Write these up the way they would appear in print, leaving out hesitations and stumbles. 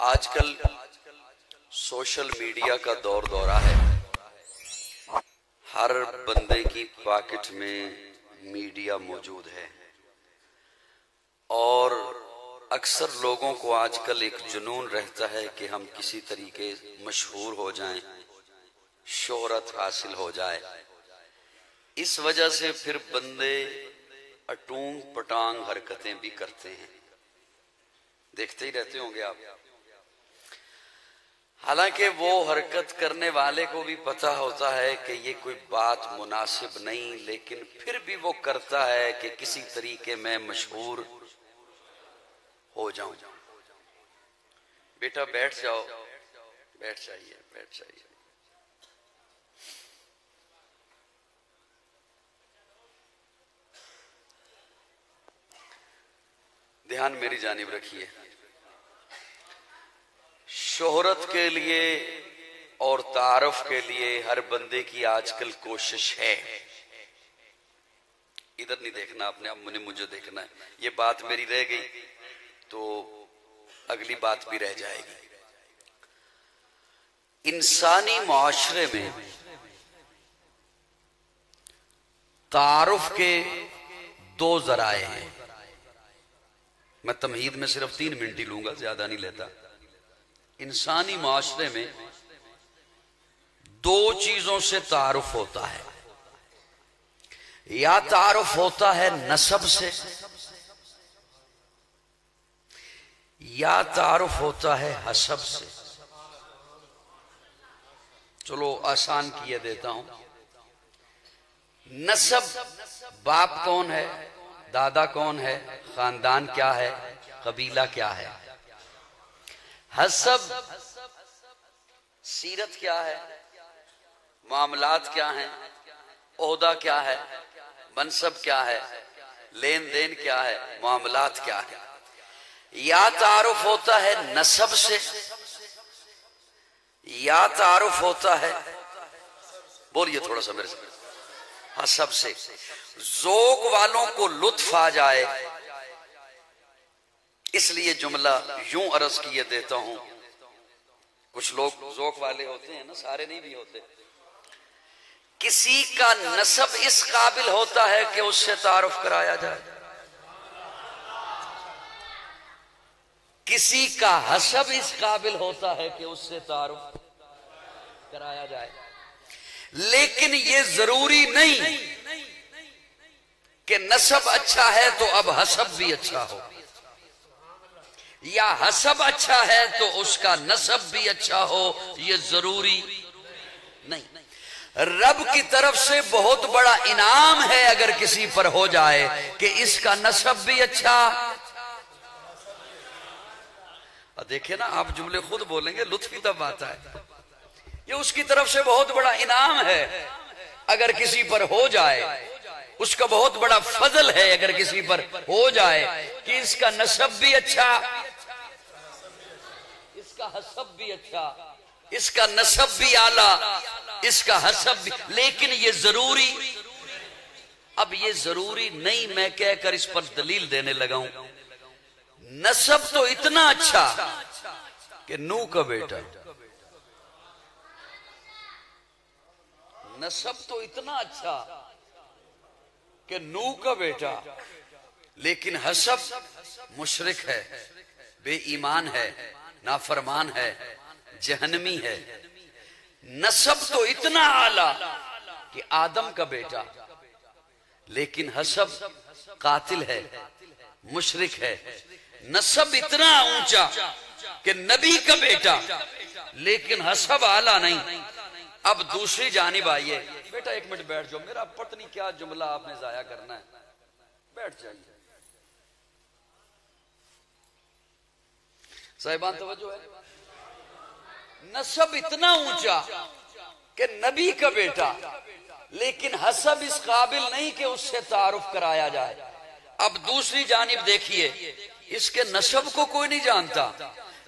آج کل social media کا دورہ ہے. ہر بندے کی پاکٹ میں میڈیا موجود ہے اور اکثر لوگوں کو آج کل ایک جنون رہتا ہے کہ ہم کسی طریقے مشہور ہو جائیں، شہرت حاصل ہو جائے. اس وجہ سے پھر بندے اٹونگ پٹانگ حرکتیں بھی کرتے ہیں. دیکھتے ہی رہتے ہوں گے آپ. حالانکہ وہ حرکت کرنے والے کو بھی پتہ ہوتا ہے کہ یہ کوئی بات مناسب نہیں، لیکن پھر بھی وہ کرتا ہے کہ کسی طریقے میں مشہور ہو جاؤں. بیٹا بیٹھ جاؤ، بیٹھ جائیے، بیٹھ جائیے. دھیان میری جانب رکھیے. شہرت کے لیے اور تعارف کے لیے ہر بندے کی آج کل کوشش ہے. ادھر نہیں دیکھنا آپ نے، اب مجھے دیکھنا ہے. یہ بات میری رہ گئی تو اگلی بات بھی رہ جائے گی. انسانی معاشرے میں تعارف کے دو ذرائع ہیں. میں تمہید میں صرف 3 منٹ ہی لوں گا، زیادہ نہیں لیتا. انسانی معاشرے میں 2 چیزوں سے تعارف ہوتا ہے. یا تعارف ہوتا ہے نسب سے، یا تعارف ہوتا ہے حسب سے. چلو آسان کیے دیتا ہوں. نسب، باپ کون ہے، دادا کون ہے، خاندان کیا ہے، قبیلہ کیا ہے. حسب، سیرت کیا ہے، معاملات کیا ہیں، عہدہ کیا ہے، منصب کیا ہے، لین دین کیا ہے، معاملات کیا ہے. یا تعارف ہوتا ہے نسب سے، یا تعارف ہوتا ہے، بولیے تھوڑا سا میرے سے، حسب سے. ذوق والوں کو لطف آ جائے اس لیے جملہ یوں عرض کیے دیتا ہوں. کچھ لوگ ذوق والے ہوتے ہیں نا، سارے نہیں بھی ہوتے. کسی کا نسب اس قابل ہوتا ہے کہ اس سے تعارف کرایا جائے، کسی کا حسب اس قابل ہوتا ہے کہ اس سے تعارف کرایا جائے. لیکن یہ ضروری نہیں کہ نسب اچھا ہے تو اب حسب بھی اچھا ہو، یا حسب اچھا ہے تو اس کا نسب بھی اچھا ہو. یہ ضروری نہیں. رب کی طرف سے بہت بڑا انعام ہے اگر کسی پر ہو جائے کہ اس کا نسب بھی اچھا. دیکھیں نا، آپ جملے خود بولیں گے لطف تب آتا ہے. یہ اس کی طرف سے بہت بڑا انعام ہے اگر کسی پر ہو جائے. اس کا بہت بڑا فضل ہے اگر کسی پر ہو جائے کہ اس کا نسب بھی اچھا، اس کا حسب بھی اچھا، اس کا نسب بھی اعلیٰ، اس کا حسب بھی. لیکن یہ ضروری، اب یہ ضروری نہیں میں کہہ کر اس پر دلیل دینے لگا ہوں. نسب تو اتنا اچھا کہ نوح کا بیٹا، نسب تو اتنا اچھا کہ نوح کا بیٹا، لیکن حسب مشرک ہے، بے ایمان ہے، نافرمان ہے، جہنمی ہے. نسب تو اتنا اعلیٰ کہ آدم کا بیٹا، لیکن حسب قاتل ہے، مشرک ہے. نسب اتنا اونچا کہ نبی کا بیٹا، لیکن حسب اعلیٰ نہیں. اب دوسری جانب آئیے. بیٹا 1 منٹ بیٹھ جاؤ، میرا پتہ نہیں کیا جملہ آپ نے ضائع کرنا ہے. بیٹھ جائیے صاحبان، توجہ ہے. نسب اتنا اونچا کہ نبی کا بیٹا، لیکن حسب اس قابل نہیں کہ اس سے تعارف کرایا جائے. اب دوسری جانب دیکھیے، اس کے نسب کو کوئی نہیں جانتا،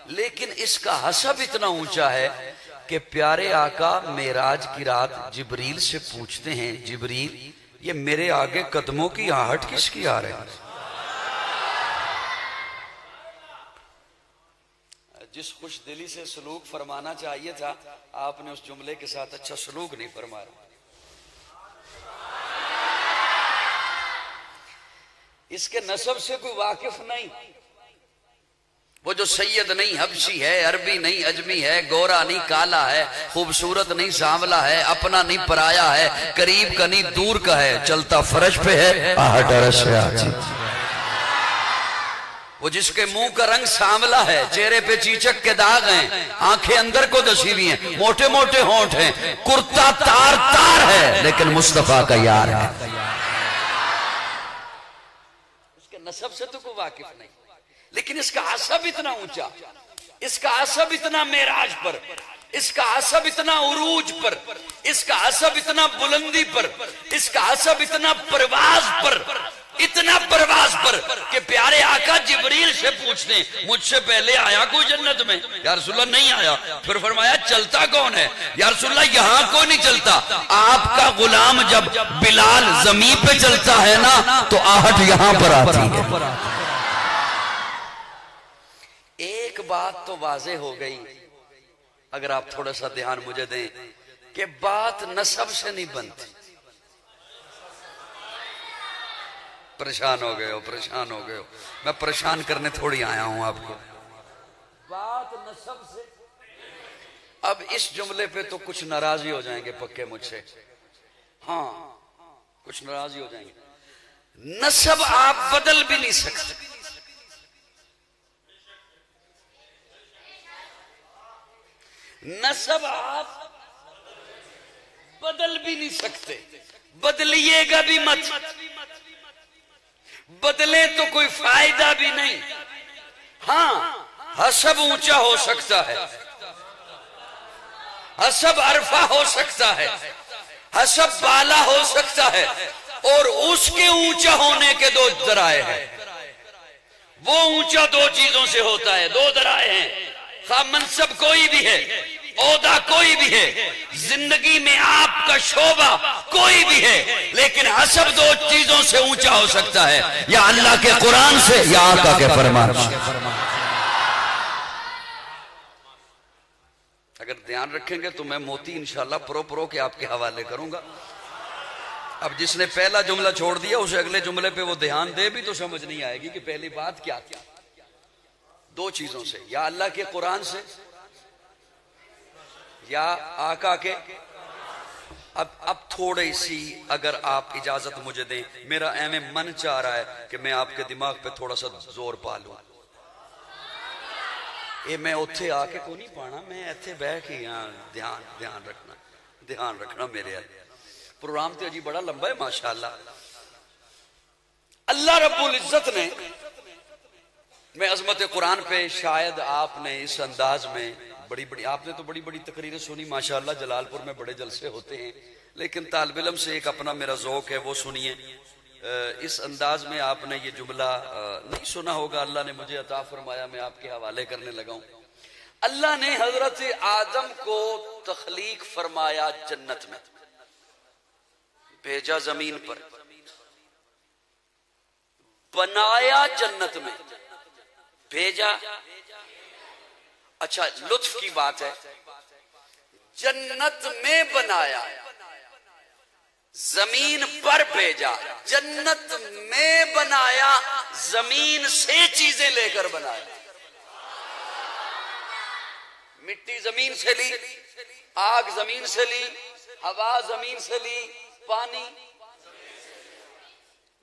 لیکن اس کا حسب اتنا اونچا ہے کہ پیارے آقا معراج کی رات جبریل سے پوچھتے ہیں، جبریل یہ میرے آگے قدموں کی آہٹ کس کی آ رہی ہے؟ جس خوش دلی سے سلوک فرمانا چاہیے تھا آپ نے اس جملے کے ساتھ اچھا سلوک نہیں فرمایا. اس کے نسب سے کوئی واقف نہیں. وہ جو سید نہیں حبشی ہے، عربی نہیں اجمی ہے، گورا نہیں کالا ہے، خوبصورت نہیں سانولا ہے، اپنا نہیں پرایا ہے، قریب کا نہیں دور کا ہے، چلتا فرش پہ ہے آہٹ عرش سے آتی. وہ جس کے منہ کا رنگ سانولا ہے، چہرے پہ چیچک کے داغ ہیں، آنکھیں اندر کو دسی ہوئی ہیں، موٹے موٹے ہونٹ ہیں، کرتا تار تار ہے لیکن مصطفیٰ کا یار ہے. اس کے نسب سے تو کوئی واقف نہیں، لیکن اس کا عصب اتنا اونچا، اس کا عصب اتنا معراج پر، اس کا عصب اتنا عروج پر، اس کا عصب اتنا بلندی پر، اس کا عصب اتنا پرواز پر، اتنا پرواز پر کہ پیارے آقا جبریل سے پوچھتے ہیں مجھ سے پہلے آیا کوئی جنت میں؟ یا رسول اللہ نہیں آیا. پھر فرمایا چلتا کون ہے؟ یا رسول اللہ یہاں کوئی نہیں چلتا. آپ کا غلام جب بلال زمین پہ چلتا ہے نا تو آہٹ یہاں پر آتی ہے. ایک بات تو واضح ہو گئی اگر آپ تھوڑا سا دھیان مجھے دیں کہ بات نسب سے نہیں بنتی. پریشان ہو گئے ہو، پریشان ہو گئے ہو. میں پریشان کرنے تھوڑی آیا ہوں آپ کو. بات نسب سے. اب اس جملے پہ تو کچھ ناراضی ہو جائیں گے پکے مجھ سے. ہاں کچھ ناراضی ہو جائیں گے. نسب آپ بدل بھی نہیں سکتے. نسب آپ بدل بھی نہیں سکتے. بدلیے گا بھی مت. بدلے تو کوئی فائدہ بھی نہیں. ہاں حسب اونچا ہو سکتا ہے، حسب عرفہ ہو سکتا ہے، حسب بالا ہو سکتا ہے، اور اس کے اونچا ہونے کے دو ذرائع ہیں. وہ اونچا دو چیزوں سے ہوتا ہے. دو ذرائع ہیں، خواہ منصب کوئی بھی ہے، عہدہ کوئی بھی ہے، زندگی میں آپ کا شعبہ کوئی بھی ہے، لیکن حسب دو چیزوں سے اونچا ہو سکتا ہے، یا اللہ کے قرآن سے یا آقا کے فرمان سے. اگر دھیان رکھیں گے تو میں موتی انشاءاللہ پرو کے آپ کے حوالے کروں گا. اب جس نے پہلا جملہ چھوڑ دیا اسے اگلے جملے پہ وہ دھیان دے بھی تو سمجھ نہیں آئے گی کہ پہلی بات کیا تھی. دو چیزوں سے، یا اللہ کے قرآن سے یا آقا کے. اب تھوڑی سی اگر آپ اجازت مجھے دیں، میرا ایم من چاہ رہا ہے کہ میں آپ کے دماغ پہ تھوڑا سا زور پا لوں. میں اتھے آ کے کو نہیں پانا، میں ایتھے بہ کے دھیان رکھنا میرے. پروگرام تو جی بڑا لمبا ہے ماشاءاللہ. اللہ رب العزت نے، میں عظمت قرآن پہ شاید آپ نے اس انداز میں آپ نے تو بڑی بڑی تقریریں سنی ماشاءاللہ، جلال پور میں بڑے جلسے ہوتے ہیں، لیکن طالب علم سے ایک اپنا میرا ذوق ہے وہ سنیے. اس انداز میں آپ نے یہ جملہ نہیں سنا ہوگا. اللہ نے مجھے عطا فرمایا، میں آپ کے حوالے کرنے لگا ہوں. اللہ نے حضرت آدم کو تخلیق فرمایا جنت میں، بھیجا زمین پر، بنایا جنت میں، بھیجا. اچھا لطف کی بات ہے، جنت میں بنایا، زمین پر بھیجا. جنت میں بنایا، زمین سے چیزیں لے کر بنایا. مٹی زمین سے لی، آگ زمین سے لی، ہوا زمین سے لی، پانی.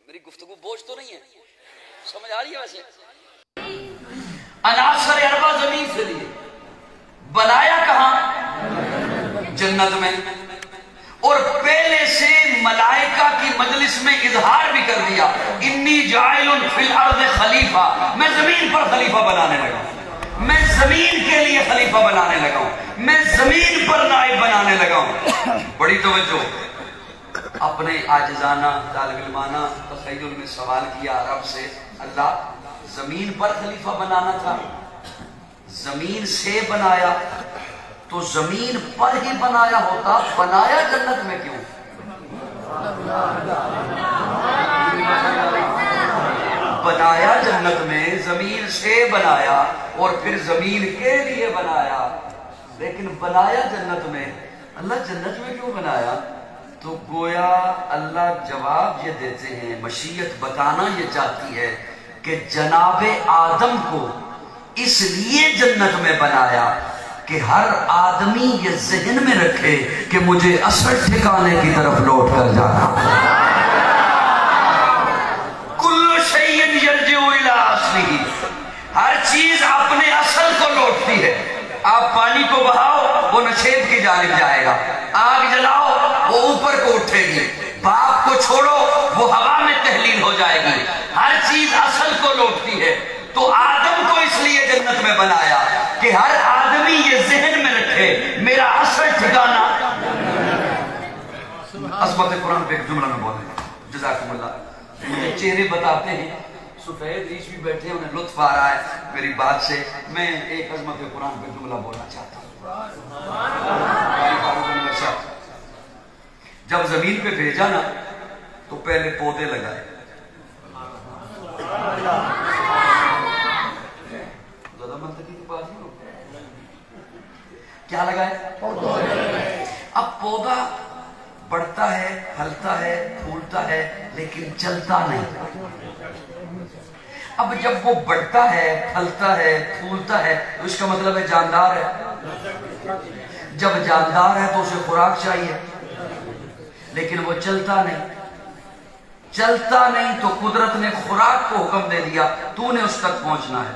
میری گفتگو بوجھ تو نہیں ہے؟ سمجھ آ رہی ہے؟ ویسے عناصر اربع زمین سے لیے، بنایا کہاں؟ جنت میں. اور پہلے سے ملائکہ کی مجلس میں اظہار بھی کر دیا، انی جاعل فی الارض خلیفہ، میں زمین پر خلیفہ بنانے لگا ہوں، میں زمین کے لیے خلیفہ بنانے لگا ہوں، میں زمین پر نائب بنانے لگا ہوں. بڑی توجہ. اپنے عاجزانہ طالب علمانہ تخیل میں سوال کیا رب سے، اللہ زمین پر خلیفہ بنانا تھا، زمین سے بنایا تو زمین پر ہی بنایا ہوتا، بنایا جنت میں کیوں؟ بنایا جنت میں زمین سے بنایا اور پھر زمین کے لیے بنایا، لیکن بنایا جنت میں، اللہ جنت میں کیوں بنایا؟ تو گویا اللہ جواب یہ دیتے ہیں، مشیت بتانا یہ چاہتی ہے کہ جناب آدم کو اس لیے جنت میں بنایا کہ ہر آدمی یہ ذہن میں رکھے کہ مجھے اصل ٹھکانے کی طرف لوٹ کر جانا۔ کل شیء یرجع الی اصلہ، ہر چیز اپنے اصل کو لوٹتی ہے۔ آپ پانی کو بہاؤ وہ نشیب کی جانب جائے گا، آگ جلاؤ وہ اوپر کو اٹھے گی، باپ کو چھوڑو وہ ہوا میں تحلیل ہو جائے گی، ہر چیز اصل کو لوٹتی ہے۔ تو آدم کو اس لیے جنت میں بنایا کہ ہر آدمی یہ ذہن میں رکھے میرا اصل ٹھکانہ۔ عظمت قرآن پہ ایک جملہ میں بولیں، جزاکم اللہ۔ مجھے چہرے بتاتے ہیں، سفید ریش بھی بیٹھے ہیں، انہیں لطف آ رہا ہے میری بات سے۔ میں ایک عظمت قرآن پہ جملہ بولنا چاہتا ہوں۔ جب زمین پہ بھیجا نا تو پہلے پودے لگائے، زیادہ منطقی کی بات نہیں ہو، کیا لگائے؟ اب پودا بڑھتا ہے، پھلتا ہے، پھولتا ہے، لیکن چلتا نہیں۔ اب جب وہ بڑھتا ہے، پھلتا ہے، پھولتا ہے تو اس کا مطلب ہے جاندار ہے۔ جب جاندار ہے تو اسے خوراک چاہیے، لیکن وہ چلتا نہیں۔ چلتا نہیں تو قدرت نے خوراک کو حکم دے دیا، تو نے اس تک پہنچنا ہے۔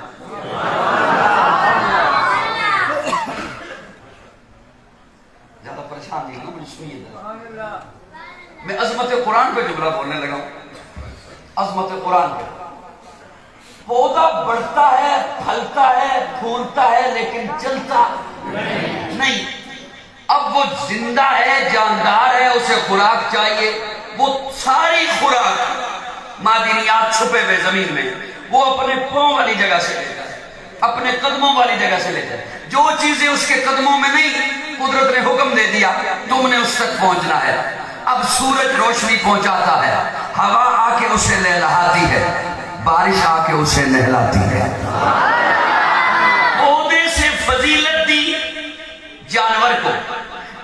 زیادہ پریشان نہیں ہوں، مجھے سنیے ذرا، میں عظمت قرآن پہ جملہ بولنے لگا ہوں۔ عظمت قرآن پہ پودا بڑھتا ہے، پھلتا ہے، پھولتا ہے، لیکن چلتا نہیں۔ اب وہ زندہ ہے، جاندار ہے، اسے خوراک چاہیے، وہ ساری خوراک معدنیات چھپے ہوئے زمین میں وہ اپنے پاؤں والی جگہ سے لیتا ہے، اپنے قدموں والی جگہ سے لیتا ہے۔ جو چیزیں اس کے قدموں میں نہیں، قدرت نے حکم دے دیا تم نے اس تک پہنچنا ہے۔ اب سورج روشنی پہنچاتا ہے، ہوا آ کے اسے لہلاتی ہے، بارش آ کے اسے نہلاتی ہے۔ پودے سے فضیلت دی جانور کو،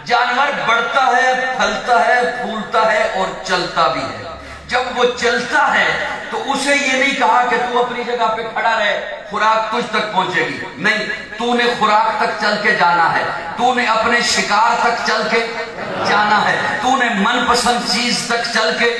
جانور بڑھتا ہے، پھلتا ہے، پھولتا ہے اور چلتا بھی ہے۔ جب وہ چلتا ہے تو اسے یہ نہیں کہا کہ تو اپنی جگہ پہ کھڑا رہے، خوراک تجھ تک پہنچے گی، نہیں، تو نے خوراک تک چل کے جانا ہے، تو نے اپنے شکار تک چل کے جانا ہے، تو نے من پسند چیز تک چل کے۔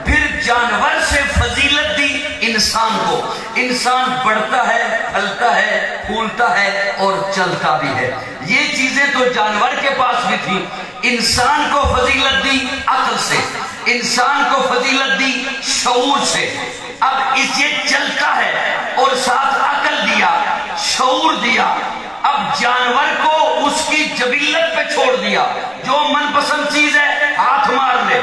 پھر جانور سے فضیلت دی انسان کو، انسان بڑھتا ہے، پھلتا ہے، پھولتا ہے اور چلتا بھی ہے۔ یہ چیزیں تو جانور کے پاس بھی تھی، انسان کو فضیلت دی عقل سے، انسان کو فضیلت دی شعور سے۔ اب اس یہ چلتا ہے اور ساتھ عقل دیا، شعور دیا۔ اب جانور کو اس کی جبیلت پہ چھوڑ دیا، جو من پسند چیز ہے ہاتھ مار لے،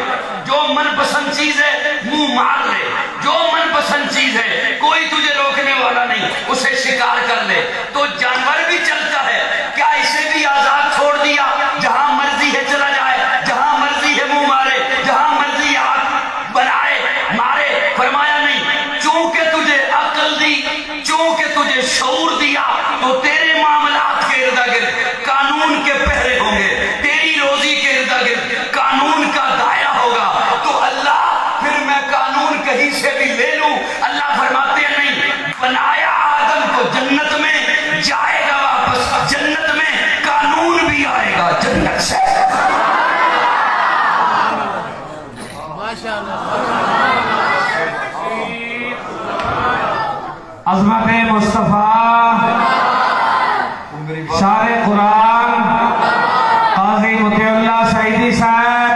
جو من پسند چیز ہے منہ مار لے، جو من پسند چیز ہے کوئی تجھے روکنے والا نہیں، اسے شکار کر لے۔ تو جانور بھی چلتا ہے، کیا اسے بھی آزاد چھوڑ دیا، جہاں مرضی ہے چلا جائے، جہاں مرضی ہے منہ مارے، جہاں مرضی ہاتھ بنائے مارے؟ فرمایا نہیں، چونکہ تجھے عقل دی، چونکہ تجھے شعور دیا تو تیرے معاملات کے ارد گرد قانون کے پہرے ہوں گے، تیری روزی کے ارد گرد قانون کا دائرہ ہوگا۔ تو اللہ پھر میں قانون کہیں سے بھی لے لوں؟ اللہ فرماتے ہیں نہیں، بنایا آدم کو جنت میں، جائے گا واپس جنت میں، قانون بھی آئے گا جنت سے۔ عظمت مصطفیٰ شار قرآن قاضی مطیع اللہ سعیدی صاحب،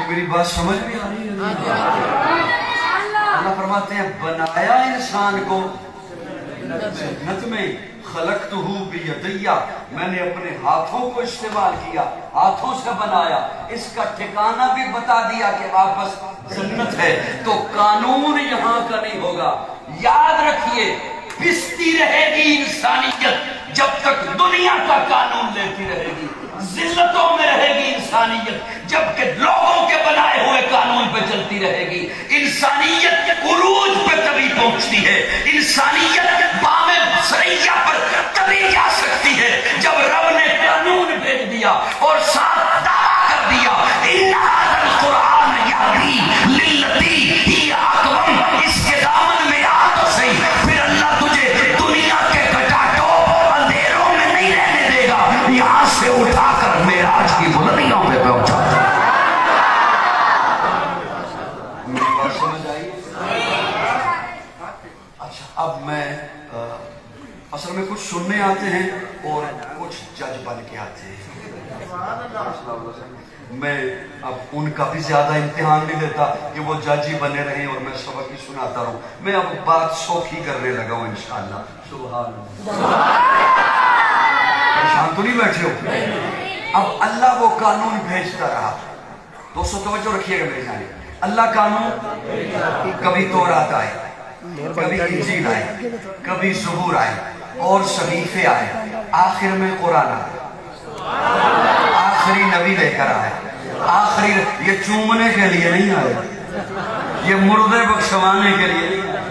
میری بات سمجھ میں آ رہی ہے؟ اللہ فرماتے ہیں بنایا انسان کو جنت میں، خلقتہ بیدیہ، میں نے اپنے ہاتھوں کو استعمال کیا، ہاتھوں سے بنایا، اس کا ٹھکانہ بھی بتا دیا کہ واپس جنت ہے۔ تو قانون یہاں کا نہیں ہوگا، یاد رکھیے، پستی رہے گی انسانیت جب تک دنیا کا قانون لیتی رہے گی، ذلتوں میں رہے گی انسانیت جبکہ لوگوں کے بنائے ہوئے قانون پہ چلتی رہے گی۔ انسانیت عروج پہ تبھی پہنچتی ہے، انسانیت بام سریا پر تبھی جا سکتی ہے جب رب نے قانون بھیج دیا اور ساتھ دعویٰ کر دیا ان ھذا القرآن یہدی للتی ہی اقوم، اس کے دامن میں آ تو صحیح، پھر اللہ تجھے دنیا کے کٹاٹوں اندھیروں میں نہیں رہنے دے گا، یہاں سے اٹھا کر معراج کی بلندیوں پہ پہنچا۔ میری بات سمجھ آئی؟ اچھا اب میں اصل میں کچھ سننے آتے ہیں اور کچھ جج بن کے آتے ہیں۔ میں اب ان کا بھی زیادہ امتحان نہیں لیتا کہ وہ جج ہی بنے رہیں اور میں سبق ہی سناتا رہوں، میں اب بات سوکھی کرنے لگا ہوں انشاءاللہ۔ سبحان اللہ۔ پریشان تو نہیں بیٹھے ہو؟ اب اللہ وہ قانون بھیجتا رہا، دوستو توجہ رکھیے گا میری جانب، اللہ قانون کبھی تورات آئے، کبھی انجیل آئے، کبھی زبور آئے اور صحیفے آئے، آخر میں قرآن آئے، آخری نبی لے کر آئے، آخری یہ چومنے کے لیے نہیں آئے، یہ مردے بخشوانے کے لیے نہیں آئے،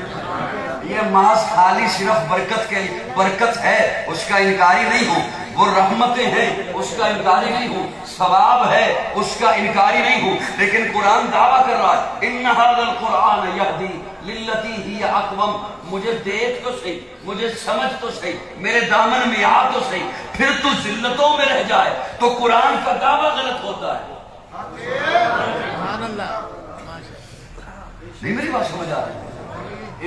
یہ محض خالی صرف برکت کے لیے، برکت ہے اس کا انکاری نہیں ہوں، وہ رحمتیں ہیں اس کا انکاری نہیں ہوں، ثواب ہے اس کا انکاری نہیں ہوں، لیکن قرآن دعویٰ کر رہا ہے ان ھذا القرآن یہدی للتی ہی اقوم، مجھے دیکھ تو صحیح، مجھے سمجھ تو صحیح، میرے دامن میں آ تو صحیح، پھر تو ذلتوں میں رہ جائے تو قرآن کا دعویٰ غلط ہوتا ہے۔ نہیں میری بات سمجھ آ رہی ہے؟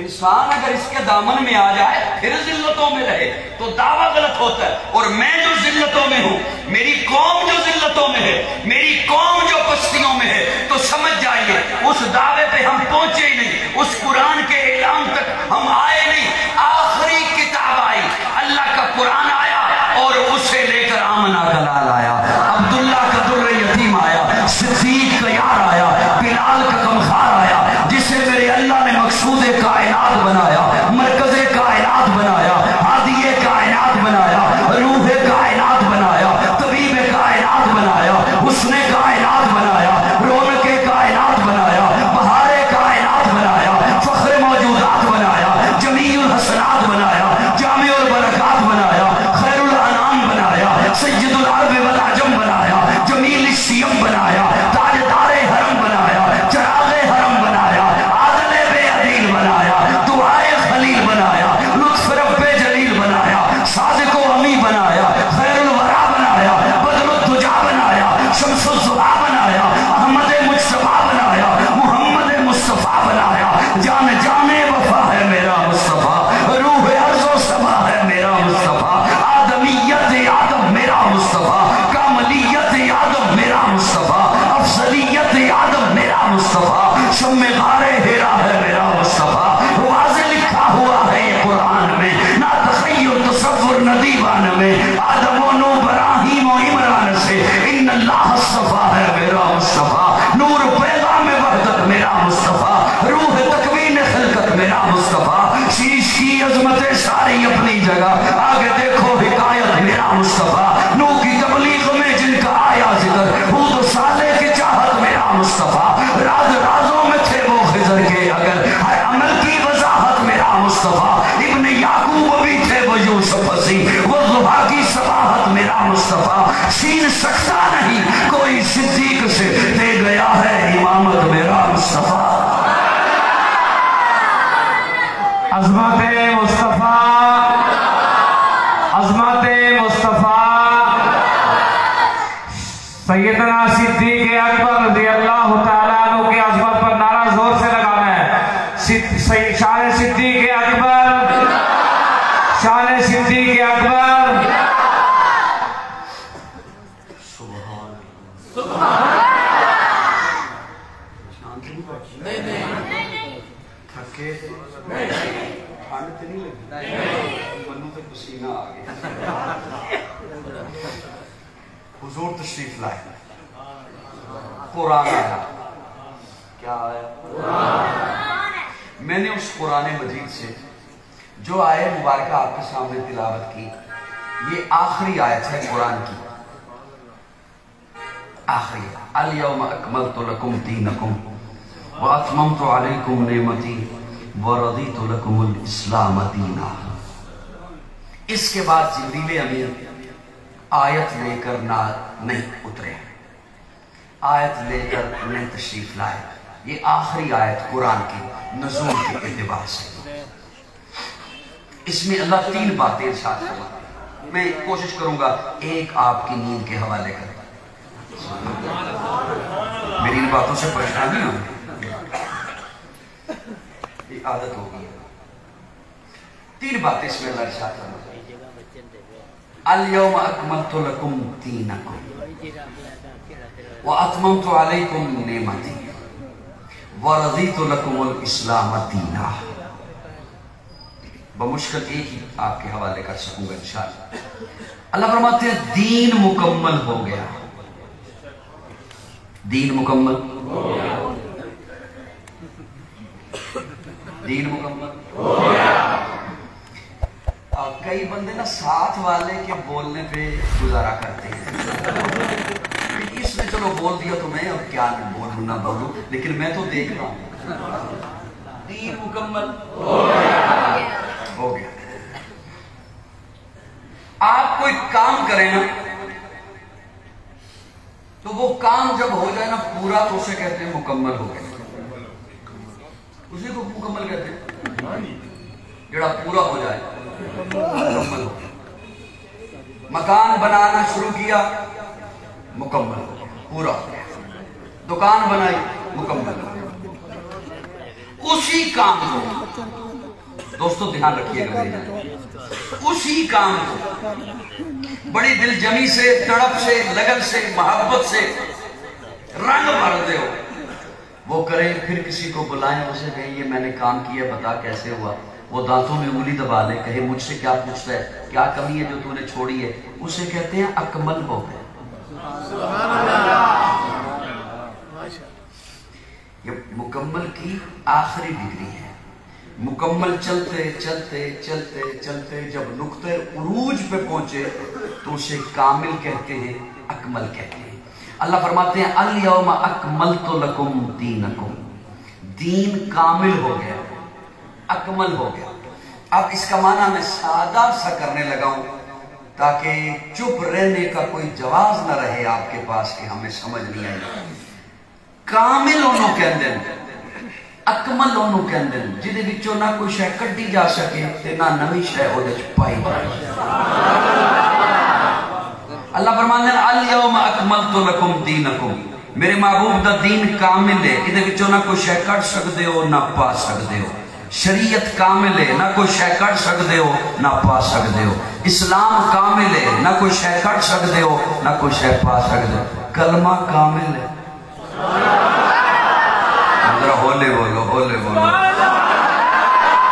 انسان اگر اس کے دامن میں آ جائے پھر ذلتوں میں رہے تو دعویٰ غلط ہوتا ہے، اور میں جو ذلتوں میں ہوں، میری قوم جو ذلتوں میں ہے، میری قوم جو پستیوں میں ہے، تو سمجھ جائیے اس دعوے پہ ہم پہنچے ہی نہیں، اس قرآن کے اعلان تک ہم آئے نہیں۔ آخری کتاب آئی، اللہ کا قرآن آیا اور اسے لے کر آمنہ کا لال آیا، عبداللہ کا در یتیم آیا، صدیق کا یار آیا، بلال کا غمخوار آیا، جسے میرے اللہ نے مقصود کائنات بنایا، مرکز کائنات بنایا، ہادی کائنات بنایا، روح کائنات بنایا، طبیب کائنات بنایا، حسن کائنات بنایا، رونق کائنات بنایا، بہار کائنات بنایا، فخر موجودات بنایا، جمیع الحسنات بنایا، جامع البرکات بنایا، خیر الانام بنایا، سید العرب والعجم بنایا، جمیل السیم بنایا، تاجدار حرم بنایا، چراغ حرم بنایا، عادل بے عدیل بنایا، دعائے خلیل بنایا، لطف رب جلیل بنایا، صادق و امی بنایا، خیر الورا بنایا، بدر الدجا بنایا، شمس الضحیٰ بنایا، احمد مجتبیٰ بنایا، محمد مصطفیٰ بنایا، جان جانے وفا ہے میرا مصطفیٰ، روح عرض و سما ہے میرا مصطفیٰ، آدمیت آدم میرا مصطفیٰ، کاملیت آدم میرا مصطفیٰ، افضلیت آدم میرا مصطفیٰ، شم غار ہیرا ہے میرا مصطفیٰ، واضح لکھا ہوا ہے یہ قرآن میں، نہ تخیل تصور نہ دیوان میں، آدم و نو براہیم و عمران سے ان اللہ اصطفیٰ ہے میرا مصطفیٰ، نور پیغام وحدت میرا مصطفیٰ، روح تکوین خلقت میرا مصطفیٰ، شیش کی عظمتیں ساری اپنی جگہ، آگے دیکھو حکایت میرا مصطفیٰ، نو کی تبلیغ میں جن کا آیا ذکر، حود و صالح کی چاہت میرا مصطفیٰ، راز رازوں میں تھے وہ خضر کے اگر، ہر عمل کی وضاحت میرا مصطفیٰ، ابن یعقوب بھی تھے وہ یوسف عزیز، وہ ضحیٰ کی صباحت میرا مصطفیٰ، چھین سکتا نہیں کوئی صدیق سے، دے گیا ہے امامت میرا مصطفیٰ۔ عظمت مصطفیٰ، عظمت مصطفیٰ، سیدنا صدیق اکبر رضی اللہ تعالیٰ عنہ کی عظمت پر نعرہ زور سے لگانا ہے، شان صدیق اکبر، شان صدیق اکبر۔ تھکے ٹھنڈ تو نہیں لگی؟ منو تو پسینہ آ گیا۔ حضور تشریف لائے، قرآن آیا، کیا آیا؟ میں نے اس قرآن مجید سے جو آیت مبارکہ آپ کے سامنے تلاوت کی، یہ آخری آیت ہے قرآن کی، آخری الیوم اکملت لکم دینکم واتممت علیکم نعمتی وَرَضِيتُ لَكُمُ الْإِسْلَامَ دِينًا۔ اس کے بعد جبریل امین آیت لے کر نہیں اترے، آیت لے کر نہیں تشریف لائے۔ یہ آخری آیت قرآن کی نزول کے اعتبار سے، اس میں اللہ 3 باتیں ارشاد فرماتے ہیں۔ میں کوشش کروں گا ایک آپ کی نیند کے حوالے کریں، میری ان باتوں سے پریشانی ہو، یہ عادت ہوگی۔ 3 باتیں اس میں اللہ ارشاد فرماتے ہیں۔ اليوم اکملت لکم دینکم واتممت علیکم نعمتی ورضیت لکم الاسلام دینا۔ بمشکل ایک ہی آپ کے حوالے کر سکوں گا انشاءاللہ۔ اللہ فرماتے ہیں دین مکمل ہو گیا، دین مکمل ہو گیا، دین مکمل ہو گیا۔ کئی بندے نا ساتھ والے کے بولنے پہ گزارا کرتے ہیں، اس نے چلو بول دیا تو میں اب کیا بولوں نہ بولوں، لیکن میں تو دیکھ رہا ہوں دین مکمل ہو گیا، ہو گیا۔ آپ کوئی کام کریں نا تو وہ کام جب ہو جائے نا پورا تو اسے کہتے ہیں مکمل ہو گیا، اسی کو مکمل کہتے ہیں، جڑا پورا ہو جائے مکمل ہو گیا۔ مکان بنانا شروع کیا مکمل ہو گیا، پورا ہو گیا۔ دکان بنائی مکمل ہو گیا۔ اسی کام کو دوستو دھیان رکھیے گا، اسی کام کو بڑی دل جمی سے، تڑپ سے، لگن سے، محبت سے رنگ بھر دے ہو، وہ کرے، پھر کسی کو بلائیں، اسے کہیں یہ میں نے کام کیا بتا کیسے ہوا، وہ دانتوں میں انگلی دبا لے، کہے مجھ سے کیا پوچھتا ہے، کیا کمی ہے جو تو نے چھوڑی ہے، اسے کہتے ہیں اکمل ہو گئے۔ یہ مکمل کی آخری ڈگری ہے۔ مکمل چلتے چلتے چلتے چلتے جب نقطہ عروج پہ پہنچے تو اسے کامل کہتے ہیں، اکمل کہتے ہیں۔ اللہ فرماتے ہیں الیوم اکملت لکم دینکم، دین کامل ہو گیا، اکمل ہو گیا۔ اب اس کا معنی میں سادہ سا کرنے لگا ہوں تاکہ چپ رہنے کا کوئی جواز نہ رہے آپ کے پاس کہ ہمیں سمجھ نہیں آئی۔ کامل انہوں کہندے ہیں، اکمل انہوں کہندے ہیں جدے وچوں نہ کوئی شے کڈی جا سکے تے نہ نویں شے اودے وچ پائی جائے۔ اللہ فرماندے ہیں الیوم اکملت لکم دینکم، میرے محبوب دا دین کامل ہے، ادے وچوں نہ کوئی شے کڈ سکدے ہو نہ پا سکدے ہو۔ شریعت کامل ہے، نہ کوئی شے کڈ سکدے ہو نہ پا سکدے ہو۔ اسلام کامل ہے، نہ کوئی شے کڈ سکدے ہو نہ کوئی شے پا سکدے ہو۔ کلمہ کامل ہے، ذرا ہولے بولو، ہولے بولو۔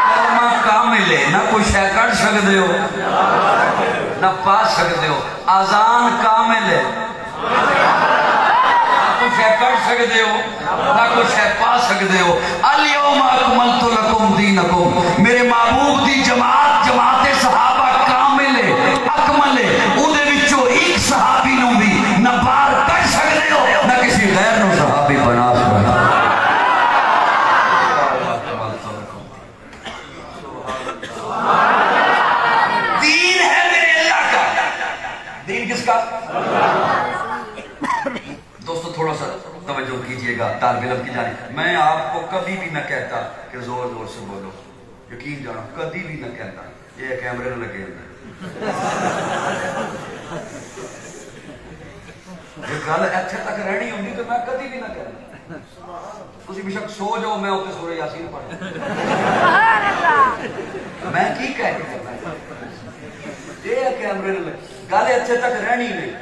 کلمہ کامل ہے، نہ کوئی شے کڈ سکدے ہو نہ پا سکدے ہو۔ اذان کامل ہے، کوئی شے کر سکتے ہو نہ کوئی شے پا سکتے ہو۔ الیوم اکملت لکم دینکم، میرے محبوب دی جماعت جماعت صحابہ کامل ہے، اکمل ہے، اودے وچوں ایک صحابی نو بھی نہ پار کر سکتے ہو نہ کسی غیر نو صحابی بنا سکتے ہو۔ دین ہے میرے اللہ کا، دین کس کا؟ دوستو تھوڑا سا توجہ کیجئے گا طالب علم کی جانب، میں آپ کو کبھی بھی نہ کہتا کہ زور زور سے بولو، یقین جانو کبھی بھی نہ کہتا، یہ کیمرے نہ لگے ہوئے یہ گل ایتھے تک رہنی ہوگی تو میں کبھی بھی نہ کہتا، تسی بے شک سو جاؤ میں اوتے سورہ یاسین پڑھ میں کی کہہ کے کرنا یہ کیمرے نہ لگے، گل ایتھے تک رہنی نہیں،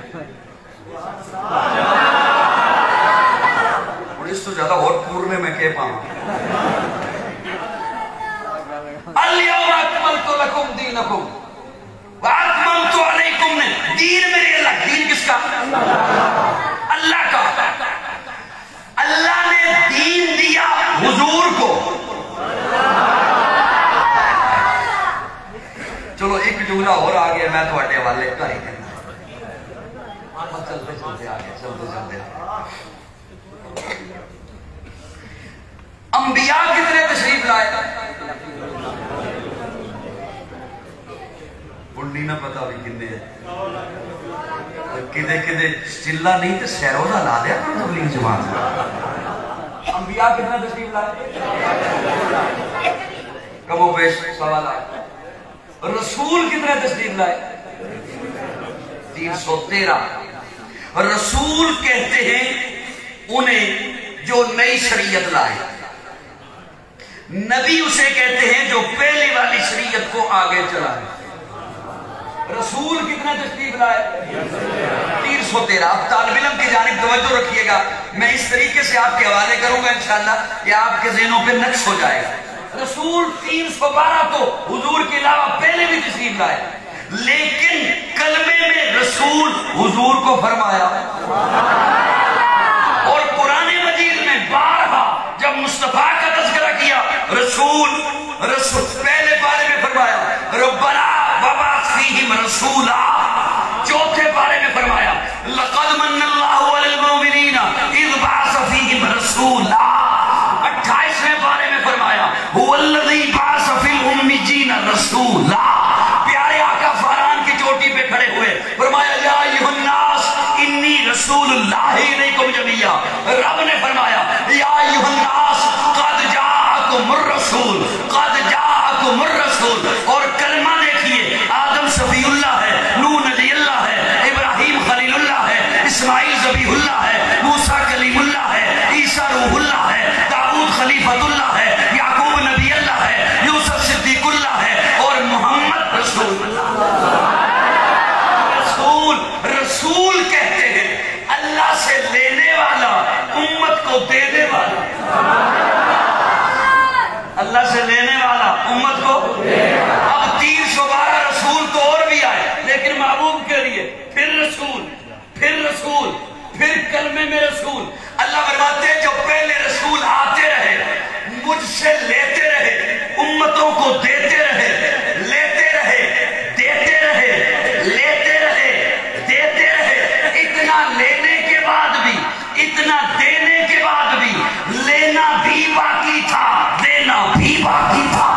اس تو زیادہ اور پورنے میں کہہ پاؤں۔ الیوم اکملت لکم دینکم واکملت علیکم، نے دین میرے اللہ، دین کس کا؟ اللہ کا۔ اللہ نے دین دیا حضور کو۔ چلو ایک جملہ اور آگیا میں تو اٹھے والے کر ہی کرنا، چلتے چلتے آگے، چلتے چلتے آگے۔ انبیاء کتنے تشریف لائے؟ نہیں نہ پتا بھی کنے ہیں کدے کدے چلا نہیں تو سیروزہ لا دیا تو تبلیغ جماعت انبیاء کتنا تشریف لائے کم و بیش سوال آئے رسول کتنا تشریف لائے 313 رسول کہتے ہیں انہیں جو نئی شریعت لائے نبی اسے کہتے ہیں جو پہلے والی شریعت کو آگے چلائے رسول کتنا تشریف لائے 313 اب طالب علم کی جانب توجہ رکھیے گا میں اس طریقے سے آپ کے حوالے کروں گا انشاءاللہ کہ آپ کے ذہنوں پہ نقش ہو جائے گا رسول 312 تو حضور کے علاوہ پہلے بھی تشریف لائے لیکن کلمے میں رسول حضور کو فرمایا اور قرآن مجید میں بارہا جب مصطفیٰ کا تذکرہ کیا رسول پہلے بارے میں فرمایا ربنا وبعث فیہم رسولا چوتھے بارے میں فرمایا لقد من اللہ علی المؤمنین اذ بعث فیہم رسولا 28ویں بارے میں فرمایا هو الذی بعث فی الامین رسولا پیارے آقا فاران کی چوٹی پہ کھڑے ہوئے فرمایا یا ایھا الناس انی رسول اللہ الیکم جمیعا رب نے فرمایا یا ایھا الناس قد جاءکم الرسول قد جاءکم الرسول اور کلمہ دیکھیے آدم صفی اللہ ہے نوح نبی اللہ ہے ابراہیم خلیل اللہ ہے اسماعیل ذبیح اللہ ہے موسیٰ کلیم اللہ ہے عیسیٰ روح اللہ ہے داؤد خلیفۃ اللہ ہے یعقوب نبی اللہ ہے یوسف صدیق اللہ ہے اور محمد رسول رسول کہتے ہیں اللہ سے لینے والا امت کو دینے والا اللہ سے لینے والا امت کو اب 312 رسول تو اور بھی آئے لیکن محبوب کے لیے پھر رسول پھر کلمے میں رسول اللہ فرماتے ہیں جو پہلے رسول آتے رہے مجھ سے لیتے رہے امتوں کو دیتے رہے لیتے رہے دیتے رہے لیتے رہے دیتے رہے اتنا لینے کے بعد بھی اتنا دینے کے بعد بھی لینا بھی باقی تھا دینا بھی باقی تھا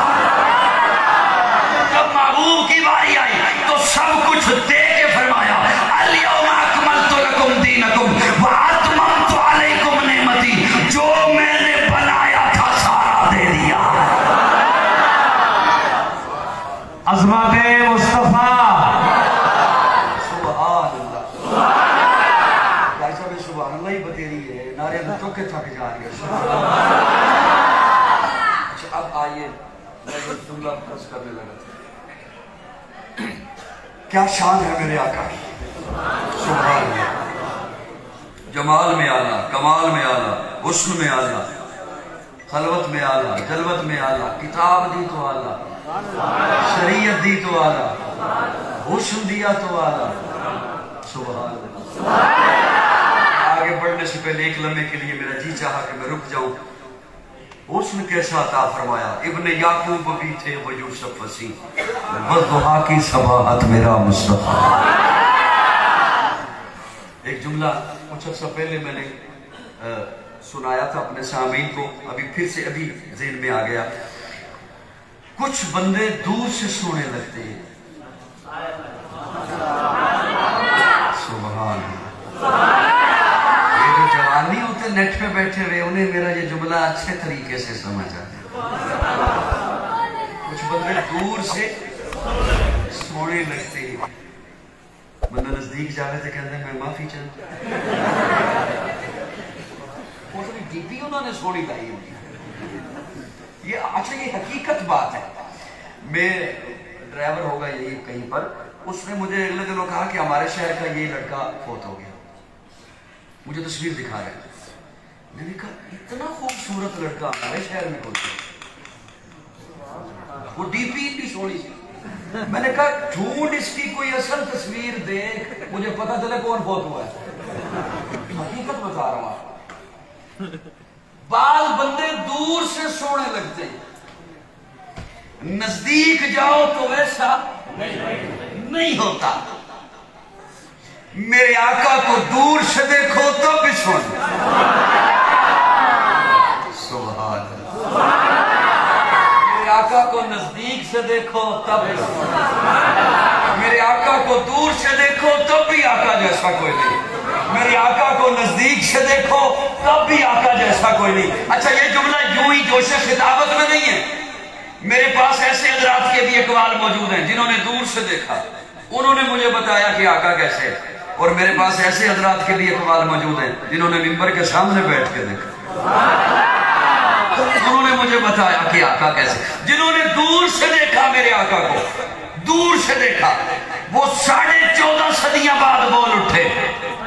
جب محبوب کی باری آئی تو سب کچھ دے کے فرمایا الیوم اکملت لکم دینکم واتممت علیکم نعمتی جو میں نے بنایا تھا سارا دے دیا عظمت مصطفیٰ سبحان اللہ سبحان اللہ ہی بتیری ہے نعرے میں چوکے تھک جا رہی ہے اچھا اب آئیے میں یہ جملہ پرس کرنے لگا تھا کیا شان ہے میرے آقا کی سبحان اللہ جمال میں آلہ کمال میں آلہ حسن میں آلہ خلوت میں آلہ جلوت میں آلہ کتاب دی تو آلہ شریعت دی تو آلہ حسن دیا تو آلہ سبحان اللہ آگے بڑھنے سے پہلے ایک لمحے کے لیے میرا جی چاہا کہ میں رک جاؤں حسن کیسا عطا فرمایا ابن یعقوب بھی تھے وہ یوسف وسیع والضحا کی صباحت میرا مصطفیٰ ایک جملہ کچھ عرصہ پہلے میں نے سنایا تھا اپنے سامعین کو ابھی پھر سے ابھی ذہن میں آ گیا کچھ بندے دور سے سونے لگتے ہیں سبحان یہ جو جوان نہیں ہوتے نیٹ پہ بیٹھے ہوئے انہیں میرا یہ جملہ اچھے طریقے سے سمجھ آتے کچھ بندے دور سے سونے لگتے ہیں بندہ نزدیک جا رہے تھے کہتے ہیں میں معافی چاہتا ڈی پی انہوں نے سونی لائی ہوئی یہ اچھا یہ حقیقت بات ہے میں ڈرائیور ہوگا یہی کہیں پر اس نے مجھے اگلے دنوں کہا کہ ہمارے شہر کا یہ لڑکا فوت ہو گیا مجھے تصویر دکھا رہے میں نے کہا اتنا خوبصورت لڑکا ہمارے شہر میں ہوتا وہ ڈی پی اتنی سونی سی میں نے کہا جھوٹ اس کی کوئی اصل تصویر دیکھ مجھے پتا چلے کون فوت ہوا ہے حقیقت بتا رہا ہوں بعض بندے دور سے سونے لگتے ہیں نزدیک جاؤ تو ویسا نہیں ہوتا میرے آقا کو دور سے دیکھو تو بھی سن سبحان اللہ میرے آقا آقا کو نزدیک سے دیکھو تب میرے آقا کو دور سے دیکھو تب بھی آقا جیسا کوئی نہیں، میرے آقا کو نزدیک سے دیکھو تب بھی آقا جیسا کوئی نہیں۔ اچھا یہ جملہ یوں ہی جوش خطابت میں نہیں ہے، میرے پاس ایسے حضرات کے بھی اقوال موجود ہیں جنہوں نے دور سے دیکھا، انہوں نے مجھے بتایا کہ آقا کیسے ہے، اور میرے پاس ایسے حضرات کے بھی اقوال موجود ہیں جنہوں نے منبر کے سامنے بیٹھ کے دیکھا، انہوں نے مجھے بتایا کہ آقا کیسے، جنہوں نے دور سے دیکھا میرے آقا کو، دور سے دیکھا، وہ 14.5 صدیاں بعد بول اٹھے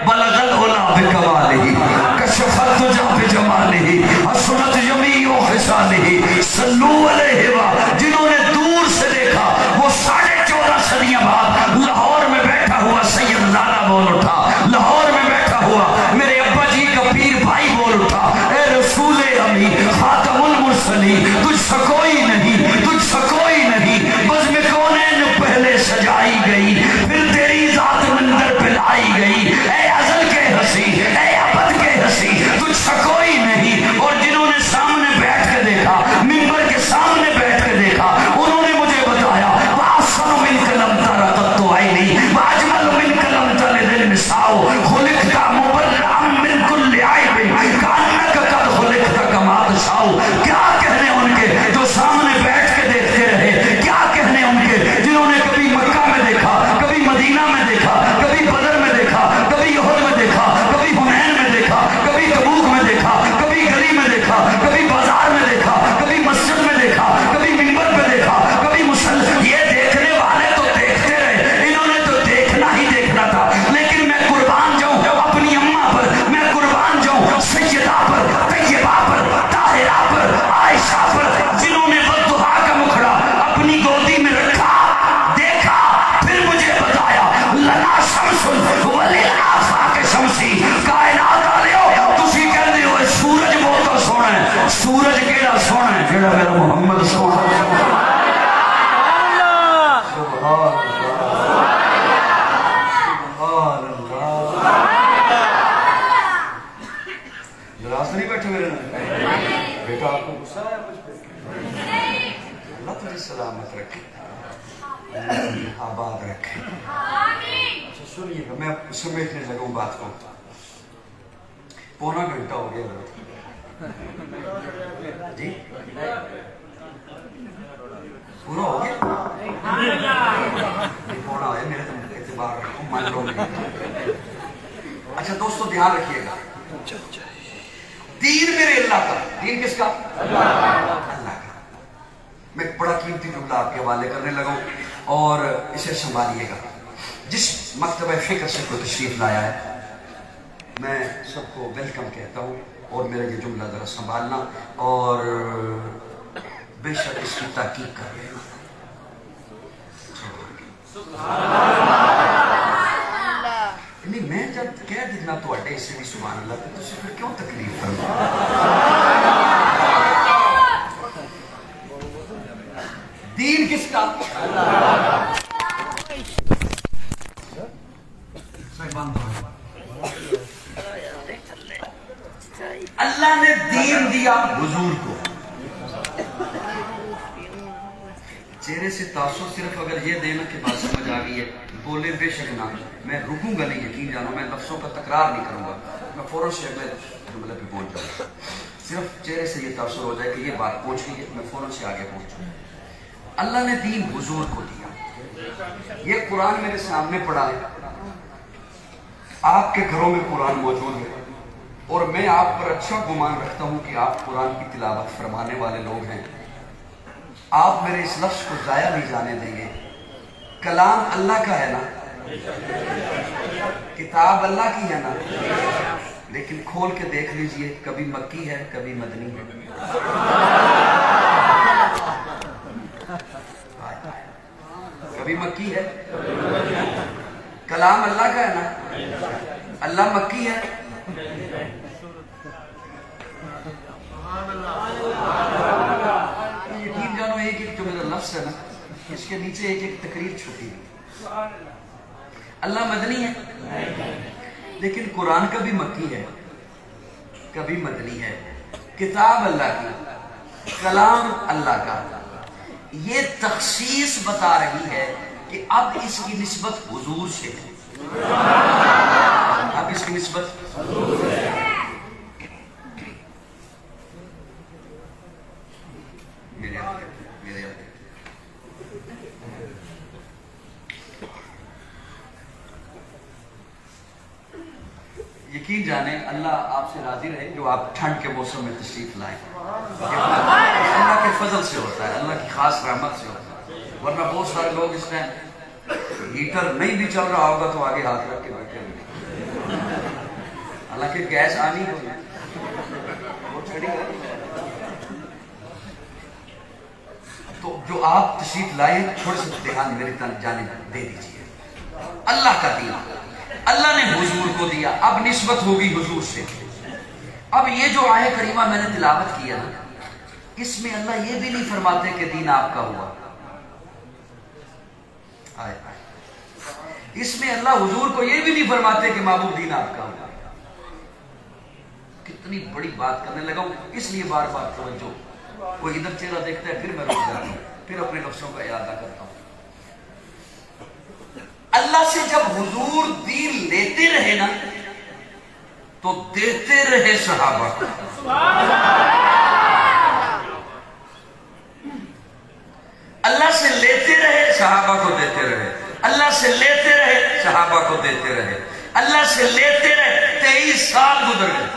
بلغ العلا بکمالہ کشف الدجی بجمالہ حسنت جمیع خصالہ صلو علیہ وآلہ، جنہوں نے دور سے دیکھا وہ 14.5 صدیاں بعد لاہور میں بیٹھا ہوا سید لالا بول اٹھا، لاہور میں بیٹھا ہوا میرے ابا جی کا پیر بھائی بول اٹھا، اے رسول امی خاتم المرسلین، تجھ سا کوئی نہیں، تجھ سا کوئی نہیں، بزم کونین پہلے سجائی گئی پھر تیری ذات منظر پہ لائی گئی، اے ازل کے ہنسی، اے ابد کے ہنسی، تجھ سا کوئی نہیں۔ اور جنہوں نے سامنے بیٹھ کے دیکھا، منبر کے سامنے بیٹھ کے دیکھا، انہوں نے مجھے بتایا وَأَحْسَنُ مِنْكَ لَمْ تَرَ قَطُّ عَيْنِي وَأَجْمَلُ مِنْكَ لَمْ تَلِدِ النِّسَاءُ خُلِقْتَ مُبَرَّئًا مِنْ كُلِّ عَيْبٍ كَأَنَّكَ قَدْ خُلِقْتَ كَمَا تَشَاءُ۔ کیا کہنے ان کے جو سامنے بیٹھ کے دیکھتے رہے، کیا کہنے ان کے جنہوں نے کبھی مکہ میں دیکھا، کبھی مدینہ میں دیکھا، کبھی بدر میں دیکھا، کبھی احد میں دیکھا، کبھی حنین میں دیکھا، کبھی تبوک میں دیکھا، کبھی گلی میں دیکھا، کبھی بازار میں دیکھا، کبھی مسجد میں دیکھا، کبھی منبر پہ دیکھا، کبھی مسلح، یہ دیکھنے والے تو دیکھتے رہے، انہوں نے تو دیکھنا ہی دیکھنا تھا، لیکن میں قربان جاؤں اپنی اماں پر، میں قربان جاؤں سیدہ پر، طیبہ پر، طاہرہ پر، عائشہ پر، جنہوں نے والضحیٰ کا مکھڑا اپنی گودی میں رکھا، دیکھا، پھر مجھے بتایا لنا شمس وللآفاق شمسی، کائنات آلیو تسی کہہ دیو سورج بہت سونا ہے، سورج کیڑا سونا ہے جڑا میرا محمد سونا ہے۔ سبحان راست نہیں بیٹھے میرے نام بیٹا، آپ کو غصہ ہے مجھ پہ؟ اللہ تجھے سلامت رکھے، آباد رکھے۔ اچھا سنیے گا، میں سمیٹنے لگوں بات کو، 1.25 گھنٹہ ہو گیا جی، پورا ہو گیا، 1.25 آئے میرے تو اعتبار رکھوں، مان لو نہیں۔ اچھا دوستو دھیان رکھیے گا، دین میرے اللہ کا، دین کس کا؟ اللہ کا۔ میں ایک بڑا قیمتی جملہ آپ کے حوالے کرنے لگا اور اسے سنبھالیے گا۔ جس مکتبہ فکر سے کوئی تشریف لایا ہے میں سب کو ویلکم کہتا ہوں، اور میرا یہ جملہ ذرا سنبھالنا اور بے شک اس کی تحقیق کر لینا۔ نہیں میں جب کہہ دینا تو اٹھے اسے بھی سبحان اللہ تو اسے پھر کیوں تکلیف کرنا؟ دین کس کا؟ اللہ نے دین دیا حضور کو، چہرے سے تاثر صرف اگر یہ دینا کہ بات سمجھ آ گئی ہے، بولے بے شک نہ، میں رکوں گا نہیں، یقین جانو میں لفظوں کا تکرار نہیں کروں گا، میں فوراً سے اگلے جملے پہ پہنچ جاؤں گا، صرف چہرے سے یہ تاثر ہو جائے کہ یہ بات پہنچ گئی ہے، میں فوراً سے آگے پہنچوں۔ اللہ نے دین حضور کو دیا، یہ قرآن میرے سامنے پڑھا ہے، آپ کے گھروں میں قرآن موجود ہے، اور میں آپ پر اچھا گمان رکھتا ہوں کہ آپ قرآن کی تلاوت فرمانے والے لوگ ہیں، آپ میرے اس لفظ کو ضائع نہیں جانے دیں گے۔ کلام اللہ کا ہے نا، کتاب اللہ کی ہے نا، لیکن کھول کے دیکھ لیجئے کبھی مکی ہے کبھی مدنی ہے، کبھی مکی ہے، کلام اللہ کا ہے نا، اللہ مکی ہے، یقین جانو ایک ایک جو میرا لفظ ہے نا اس کے نیچے ایک ایک تقریر چھپی ہے۔ اللہ مدنی ہے لیکن قرآن کبھی مکی ہے کبھی مدنی ہے، کتاب اللہ کی، کلام اللہ کا، یہ تخصیص بتا رہی ہے کہ اب اس کی نسبت حضور سے ہے، اب اس کی نسبت حضور سے ہے۔ یقین جانیں اللہ آپ سے راضی رہے جو آپ ٹھنڈ کے موسم میں تشریف لائیں، اللہ کے فضل سے ہوتا ہے، اللہ کی خاص رحمت سے ہوتا ہے، ورنہ بہت سارے لوگ اس ٹائم ہیٹر نہیں بھی چل رہا ہوگا تو آگے ہاتھ رکھ کے بیٹھے ہوئے، حالانکہ گیس آنی ہوئی تو جو آپ تشریف لائیں تھوڑے سے دھیان میری جانب دے دیجیے۔ اللہ کا دین اللہ نے حضور کو دیا، اب نسبت ہوگی حضور سے۔ اب یہ جو آیت کریمہ میں نے تلاوت کیا نا، اس میں اللہ یہ بھی نہیں فرماتے کہ دین آپ کا ہوا، اس میں اللہ حضور کو یہ بھی نہیں فرماتے کہ محبوب دین آپ کا ہوا۔ کتنی بڑی بات کرنے لگا ہوں، اس لیے بار بار توجہ، کوئی ادھر چہرہ دیکھتا ہے پھر میں رک جاتا ہوں، پھر اپنے لفظوں کا ارادہ کرتا ہوں۔ اللہ سے جب حضور دین لیتے رہے نا تو دیتے رہے صحابہ کو، اللہ سے لیتے رہے صحابہ کو دیتے رہے، اللہ سے لیتے رہے صحابہ کو دیتے رہے، اللہ سے لیتے رہے، 23 سال گزر گئے۔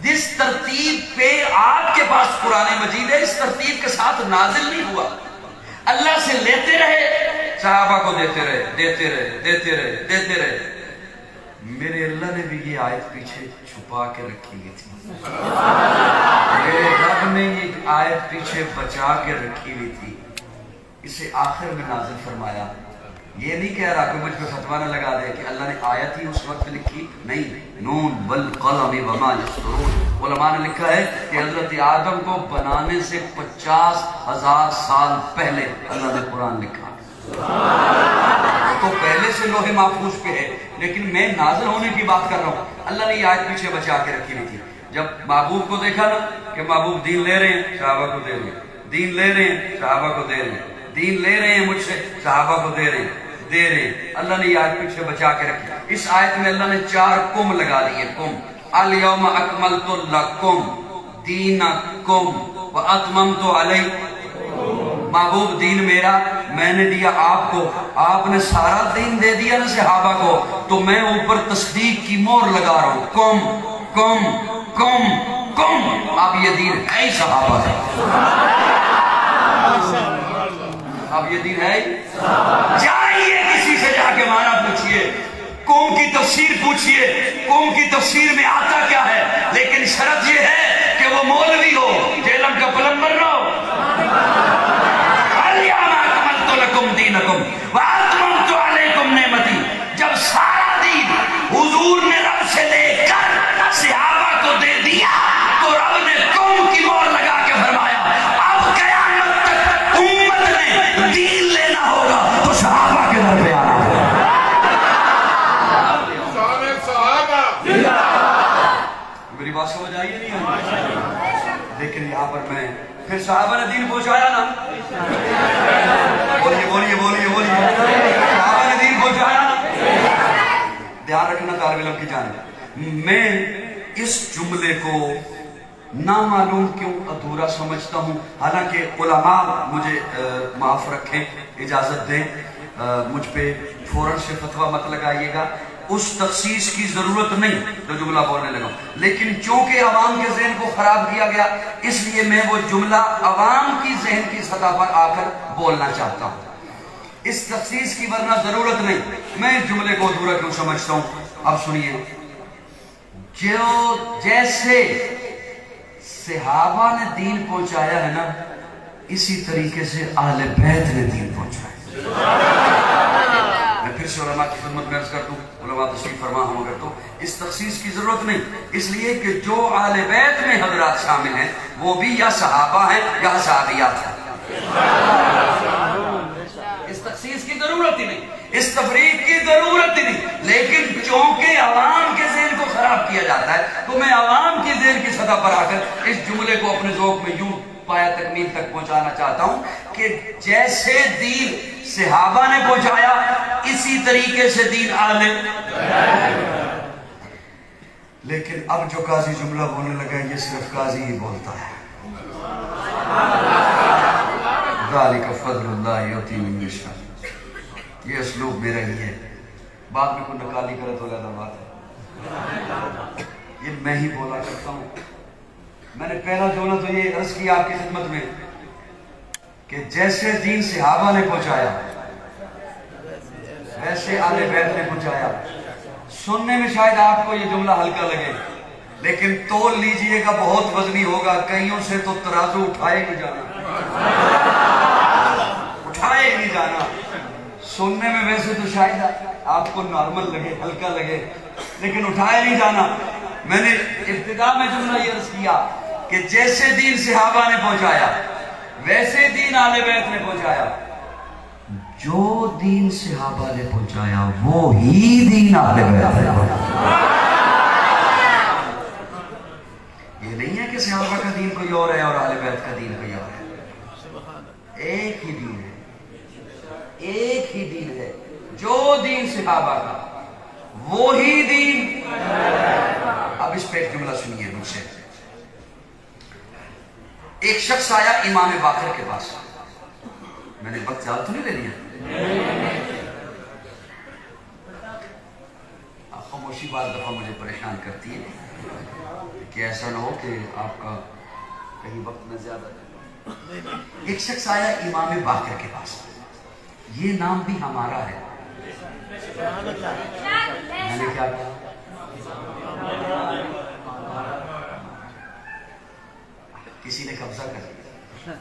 جس ترتیب پہ آپ کے پاس قرآن مجید ہے اس ترتیب کے ساتھ نازل نہیں ہوا۔ اللہ سے لیتے رہے صحابہ کو دیتے رہے، دیتے رہے، دیتے رہے، دیتے رہے۔ میرے اللہ نے بھی یہ آیت پیچھے چھپا کے رکھی ہوئی تھی، میرے رب نے یہ آیت پیچھے بچا کے رکھی ہوئی تھی، اسے آخر میں نازل فرمایا۔ یہ نہیں کہہ رہا کہ مجھ پہ فتویٰ نہ لگا دے کہ اللہ نے آیت ہی اس وقت لکھی، نہیں، نون والقلم وما یسطرون۔ علماء نے لکھا ہے کہ حضرت آدم کو بنانے سے 50,000 سال پہلے اللہ نے قرآن لکھا، تو پہلے سے لوح محفوظ پہ ہے، لیکن میں نازل ہونے کی بات کر رہا ہوں۔ اللہ نے یہ آیت پیچھے بچا کے رکھی ہوئی تھی۔ جب محبوب کو دیکھا نا کہ محبوب دین لے رہے ہیں صحابہ کو دے رہے ہیں، دین لے رہے ہیں صحابہ کو دے رہے ہیں، دین لے رہے ہیں مجھ سے صحابہ کو دے رہے ہیں، دے رہے ہیں، اللہ نے یہ آیت پیچھے بچا کے رکھی۔ اس آیت میں اللہ نے 4 کم لگا دیے، کم، الیوم اکملت لکم دینکم واتممت علیکم۔ محبوب دین میرا میں نے دیا آپ کو، آپ نے سارا دین دے دیا نا صحابہ کو، تو میں اوپر تصدیق کی مہر لگا رہا ہوں، کم کم کم کم۔ اب یہ دین ہے ہی صحابہ ہے، اب یہ دین ہے ہی۔ جائیے کسی سے جا کے معنی پوچھئے، قوم کی تفسیر پوچھئے، قوم کی تفسیر میں آتا کیا ہے، لیکن شرط یہ ہے کہ وہ مولوی ہو، جیلم کا پلمبر نہ ہو۔ الیوم اکملت لکم دینکم واتممت علیکم نعمتی۔ جب سارا دین حضور نے رب سے لے کر صحابہ کو دے دیا تو رب نے قوم کی مہر لگا کے فرمایا اب قیامت تک امت نے دین لینا ہوگا تو صحابہ کے در پہ آنا ہوگا۔ میری بات سمجھ آئی نہیں ہے؟ لیکن یہاں پر میں پھر صحابہ نے دین پہنچایا نا، بولیے بولیے بولیے بولیے، صحابہ نے دین پہنچایا نا۔ دھیان رکھنا طالب علم کی جانب، میں اس جملے کو نامعلوم کیوں ادھورا سمجھتا ہوں، حالانکہ علماء مجھے معاف رکھیں، اجازت دیں، مجھ پہ فوراً سے فتویٰ مت لگائیے گا، اس تخصیص کی ضرورت نہیں جو جملہ بولنے لگا، لیکن چونکہ عوام کے ذہن کو خراب کیا گیا اس لیے میں وہ جملہ عوام کی ذہن کی سطح پر آ کر بولنا چاہتا ہوں۔ اس تخصیص کی ورنہ ضرورت نہیں، میں اس جملے کو ادھورا کیوں سمجھتا ہوں۔ اب سنیے، جو جیسے صحابہ نے دین پہنچایا ہے نا، اسی طریقے سے اہل بیت نے دین پہنچایا۔ میں پھر سے علماء کی خدمت میں عرض کر دوں، علماء تشریف فرما ہوں اگر تو اس تخصیص کی ضرورت نہیں، اس لیے کہ جو اہل بیت میں حضرات شامل ہیں وہ بھی یا صحابہ ہیں یا صحابیات ہیں۔ اس تخصیص کی ضرورت ہی نہیں، اس تفریق کی ضرورت ہی نہیں، لیکن چونکہ عوام کے ذہن کو خراب کیا جاتا ہے تو میں عوام کی ذہن کی سطح پر آ کر اس جملے کو اپنے ذوق میں یوں پایا تکمیل تک پہنچانا چاہتا ہوں کہ جیسے دین صحابہ نے پہنچایا اسی طریقے سے دین آنے. لیکن اب جو قاضی جملہ بولنے لگا یہ صرف قاضی ہی بولتا ہے. ذالک فضل اللہ یؤتی من یشاء. یہ اسلوب میرا ہی ہے. بعد میں کوئی نکالی کرے تو زیادہ بات ہے. یہ میں ہی بولا کرتا ہوں. میں نے پہلا جملہ تو یہ عرض کیا آپ کی خدمت میں کہ جیسے دین صحابہ نے پہنچایا ویسے آل بیت نے پہنچایا. سننے میں شاید آپ کو یہ جملہ ہلکا لگے لیکن تول لیجئے گا بہت وزنی ہوگا. کئیوں سے تو ترازو اٹھائے نہیں جانا, اٹھائے نہیں جانا. سننے میں ویسے تو شاید آپ کو نارمل لگے, ہلکا لگے, لیکن اٹھائے نہیں جانا. میں نے ابتدا میں جملہ یہ عرض کیا کہ جیسے دین صحابہ نے پہنچایا ویسے دین آل بیت نے پہنچایا. جو دین صحابہ نے پہنچایا وہی دین آل بیت نے پہنچایا. یہ نہیں ہے کہ صحابہ کا دین کوئی اور ہے اور آل بیت کا دین کوئی اور ہے. ایک ہی دین ہے, ایک ہی دین ہے. جو دین صحابہ کا وہی دین. اب اس پہ ایک جملہ سنیے مجھ سے. ایک شخص آیا امام باقر کے پاس. میں نے وقت زیادہ تو نہیں لے لیا. خاموشی بعض دفعہ مجھے پریشان کرتی ہے کہ ایسا نہ ہو کہ آپ کا کہیں وقت میں زیادہ. ایک شخص آیا امام باقر کے پاس. یہ نام بھی ہمارا ہے. میں نے کیا کہا؟ کسی نے قبضہ کر لیا.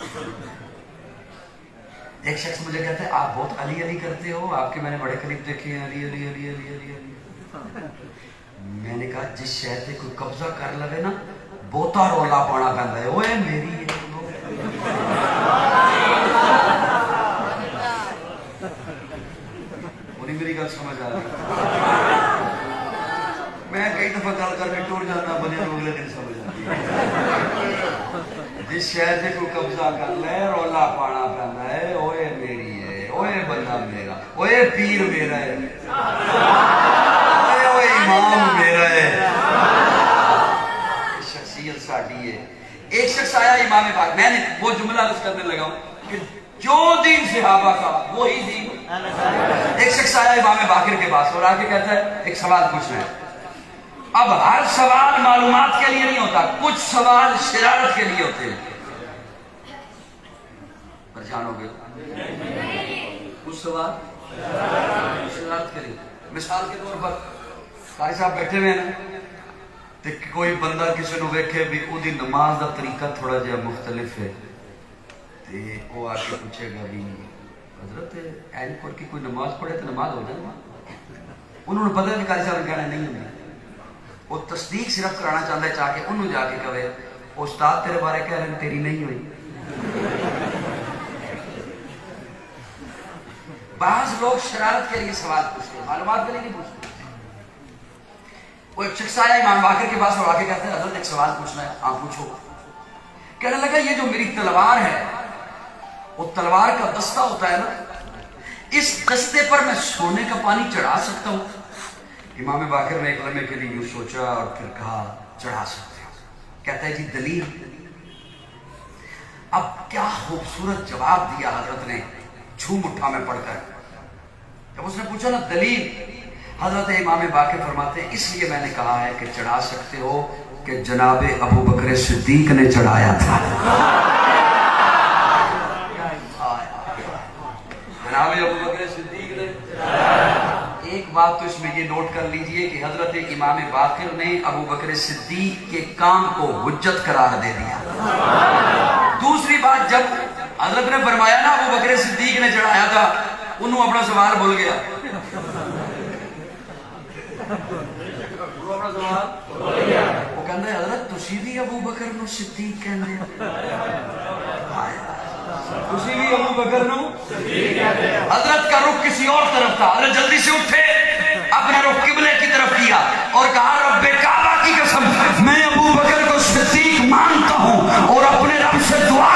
ایک شخص مجھے کہتا ہے آپ بہت علی علی کرتے ہو, آپ کے میں نے بڑے کلپ دیکھے ہیں, علی علی علی علی علی علی. میں نے کہا جس شہر سے کوئی قبضہ کر لگے نا بہتا رولا پانا پہنتا ہے. اوے میری ہے انہیں میری گل سمجھ آ رہی. میں کئی دفعہ گل کر کے ٹوٹ جانا بنے اگلے دن سمجھ آتی ہے. جس شہر سے کوئی قبضہ کر لے رولا پانا پہنتا ہے. اوے میری ہے, اوے بندہ میرا, اوے پیر میرا ہے, اوے امام میرا ہے. شخصیت ساڑھی ہے. ایک شخص آیا امام باقر. میں نے وہ جملہ عرض کرنے لگا ہوں کہ جو دین صحابہ کا وہی دین. ایک شخص آیا امام باقر کے پاس اور آگے کہتا ہے ایک سوال پوچھنا ہے. اب ہر سوال معلومات کے لیے نہیں ہوتا, کچھ سوال شرارت کے لیے ہوتے ہیں. پریشان ہو گئے؟ کچھ سوال شرارت کے لیے. مثال کے طور پر قاری صاحب بیٹھے ہوئے ہیں نا, کوئی بندہ کسی نے ویکھے بھی اودی نماز دا طریقہ تھوڑا جہا مختلف ہے تے وہ آ کے پوچھے گا بھی حضرت این پڑھ کے کوئی نماز پڑھے تو نماز ہو جائے. انہوں نے پتہ ہے کہ قاری صاحب نے کہنا نہیں ہوگی. وہ تصدیق صرف کرانا چاہتا ہے چاہ کے انہوں جا کے کہے استاد تیرے بارے کہہ رہے ہیں تیری نہیں ہوئی. بعض لوگ شرارت کے لیے سوال پوچھتے ہیں, معلومات کے لیے نہیں پوچھتے. وہ ایک شخص آیا امام باقر کے پاس اور آ کے کہتے ہیں حضرت ایک سوال پوچھنا ہے, آپ پوچھو. کہنے لگا یہ جو میری تلوار ہے وہ تلوار کا دستہ ہوتا ہے نا, اس دستے پر میں سونے کا پانی چڑھا سکتا ہوں؟ امام باقر نے ایک لمحے کے لیے یوں سوچا اور پھر کہا چڑھا سکتے ہو. کہتا ہے جی دلیل. اب کیا خوبصورت جواب دیا حضرت نے جھوم اٹھا میں پڑھ کر. جب اس نے پوچھا نا دلیل, حضرت امام باقر فرماتے ہیں اس لیے میں نے کہا ہے کہ چڑھا سکتے ہو کہ جناب ابو بکر صدیق نے چڑھایا تھا. جناب ابو بکر صدیق نے. ایک بات تو اس میں یہ نوٹ کر لیجئے کہ حضرت امام باقر نے ابو بکر صدیق کے کام کو حجت قرار دے دیا. دوسری بات, جب حضرت نے فرمایا نا ابو بکر صدیق نے چڑھایا تھا, انہوں اپنا سوال بھول گیا. وہ کہندے حضرت تسی بھی ابو بکر نو صدیق کہندے, تسی بھی ابو بکر نو صدیق کہندے. حضرت کا رخ کسی اور طرف تھا. حضرت جلدی سے اٹھے, اپنا رخ قبلے کی طرف کیا اور کہا رب کعبہ کی قسم میں ابو بکر کو صدیق مانتا ہوں اور اپنے رب سے دعا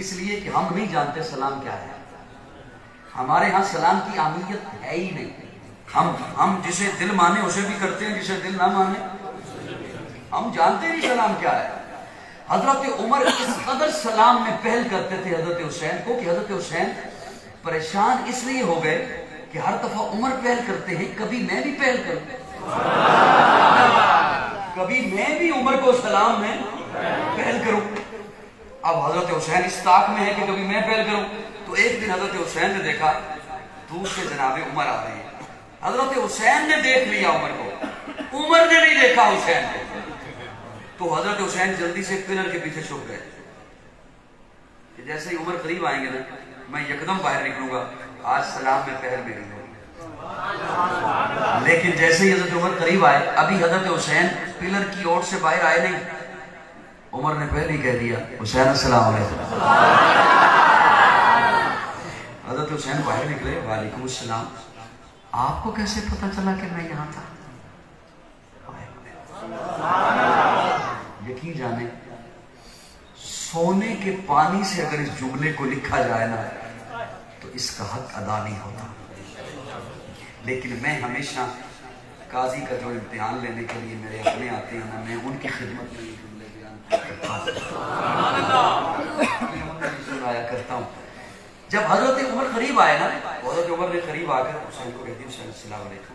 اس لیے کہ ہم نہیں جانتے سلام کیا ہے. ہمارے ہاں سلام کی اہمیت ہے ہی نہیں. ہم جسے دل مانے اسے بھی کرتے ہیں، جسے دل نہ مانے ہم جانتے نہیں سلام کیا ہے. حضرت عمر اس قدر سلام میں پہل کرتے تھے حضرت حسین کو کہ حضرت حسین پریشان اس لیے ہو گئے کہ ہر دفعہ عمر پہل کرتے ہیں، کبھی میں بھی پہل کروں، کبھی میں بھی عمر کو سلام میں پہل کروں. اب حضرت حسین اس طاق میں ہے کہ کبھی میں پہل کروں. تو ایک دن حضرت حسین نے دیکھا دور سے جناب عمر آ رہے ہیں. حضرت حسین نے دیکھ لیا عمر کو، عمر نے نہیں دیکھا حسین کو. تو حضرت حسین جلدی سے پلر کے پیچھے چھپ گئے کہ جیسے ہی عمر قریب آئیں گے نا میں یکدم باہر نکلوں گا، آج سلام میں پہل میری ہوگی. لیکن جیسے ہی حضرت عمر قریب آئے، ابھی حضرت حسین پلر کی اوٹ سے باہر آئے نہیں، عمر نے پہلے ہی کہہ دیا حسین السلام علیکم. حضرت حسین باہر نکلے، وعلیکم السلام. آپ کو کیسے پتا چلا کہ میں یہاں تھا؟ یقین جانے سونے کے پانی سے اگر اس جملے کو لکھا جائے نا تو اس کا حق ادا نہیں ہوتا. لیکن میں ہمیشہ قاضی کا جو امتحان لینے کے لیے میرے اپنے آتے ہیں نا، میں ان کی خدمت میں یہ جملے بیان کرتا ہوں. جب حضرت عمر قریب آئے نا، حضرت عمر نے قریب آ کر حسین کو کہتے ہیں حسین السلام علیکم.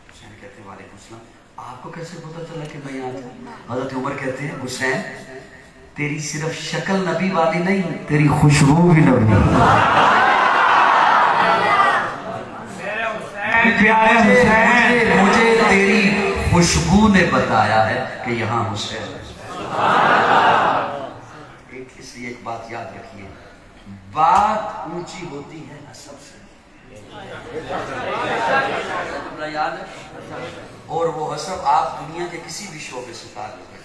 حسین کہتے ہیں وعلیکم السلام. آپ کو کیسے پتا چلا کہ میں یہاں تھا؟ حضرت عمر کہتے ہیں حسین تیری صرف شکل نبی والی نہیں، تیری خوشبو بھی نبی. مجھے تیری خوشبو نے بتایا ہے کہ یہاں حسین. اس لیے ایک بات یاد رکھیے، بات اونچی ہوتی ہے نسب سے. یاد ہے؟ اور وہ حسب آپ دنیا کے کسی بھی شعبے سے تعلق رکھتے،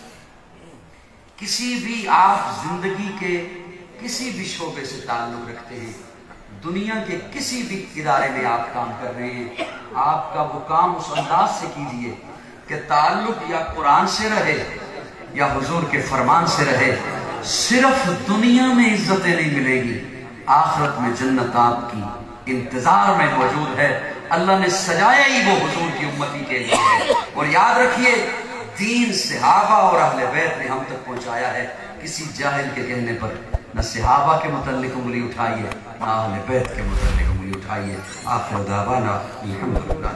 کسی بھی آپ زندگی کے کسی بھی شعبے سے تعلق رکھتے ہیں، دنیا کے کسی بھی ادارے میں آپ کام کر رہے ہیں، آپ کا وہ کام اس انداز سے کیجئے کہ تعلق یا قرآن سے رہے یا حضور کے فرمان سے رہے. صرف دنیا میں عزتیں نہیں ملے گی، آخرت میں جنت آپ کی انتظار میں موجود ہے. اللہ نے سجایا ہی وہ حضور کی امتی کے لیے ہے. اور یاد رکھیے دین صحابہ اور اہل بیت نے ہم تک پہنچایا ہے. کسی جاہل کے کہنے پر نہ صحابہ کے متعلق انگلی اٹھائیے، نہ اہل بیت کے متعلق انگلی اٹھائیے. آخر دعوانا الحمدللہ.